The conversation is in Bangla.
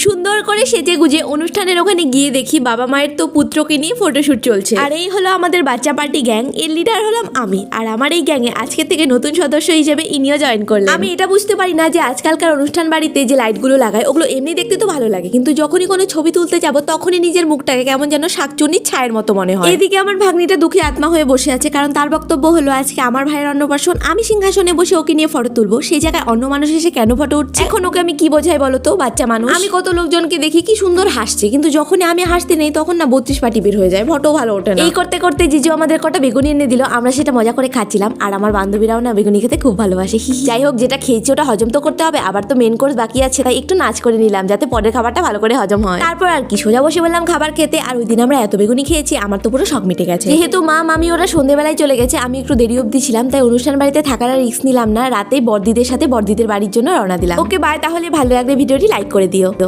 সুন্দর করে সেজে গুজে অনুষ্ঠানের ওখানে গিয়ে দেখি বাবা মায়ের তো পুত্রকে নিয়ে ফটোশুট চলছে। আর এই হলো আমাদের বাচ্চা পার্টি গ্যাং, এর লিডার হলাম আমি। আর আমার এই গ্যাংয়ে আজকে থেকে নতুন সদস্য হিসেবে ইনিও জয়েন করলেন। আমি এটা বুঝতে পারি না যে আজকালকার অনুষ্ঠান বাড়িতে যে লাইটগুলো লাগায় ওগুলো এমনি দেখতে তো ভালো লাগে, কিন্তু যখনই কোনো ছবি তুলতে যাবো তখনই নিজের মুখটাকে কেমন যেন শাকচুন্নির ছায়ের মতো মনে হয়। এদিকে আমার ভাগ্নিটা দুঃখী আত্মা হয়ে বসে আছে, কারণ তার বক্তব্য হলো আজকে আমার ভাইয়ের অন্নপ্রাশন, আমি সিংহাসনে বসে ওকে নিয়ে ফটো তুলবো, সেই জায়গায় অন্য মানুষ এসে কেন ফটো উঠছে। এখন ওকে আমি কি বোঝাই বলো তো, বাচ্চা মানুষ। আমি কত লোকজনকে দেখি কি সুন্দর হাসছে, কিন্তু যখনই আমি হাসতে নেই তখন না 32 পাটি বের হয়ে যায়, ফটো ভালো ওঠে না। এই করতে করতে জিজু আমাদের কটা বেগুনি এনে দিল, আমরা সেটা মজা করে খাচ্ছিলাম। আর আমার বান্ধবীরাও না বেগুনি খেতে খুব ভালোবাসে। যাই হোক, যেটা খেয়েছি ওটা হজম তো করতে হবে, আবার তো মেন কোর্স বাকি আছে, তাই একটু নাচ করে নিলাম যাতে পরের খাবারটা ভালো করে হজম হয়। তারপর আর কি সোজা বসে বললাম খাবার খেতে। আর ওই দিন আমরা এত বেগুনি খেয়েছি আমার তো পুরো শখ মিটে গেছে। যেহেতু মা মামি ওরা সন্ধ্যেবেলায় চলে গেছে, আমি একটু দেরি অবধি ছিলাম, তাই অনুষ্ঠান বাড়িতে থাকার আর রিস্ক নিলাম না। রাতেই বড়দিদের সাথে বড়দিদের বাড়ির জন্য রওনা দিলাম। ওকে বাই, তাহলে ভালো লাগলে ভিডিওটি লাইক করে দিও।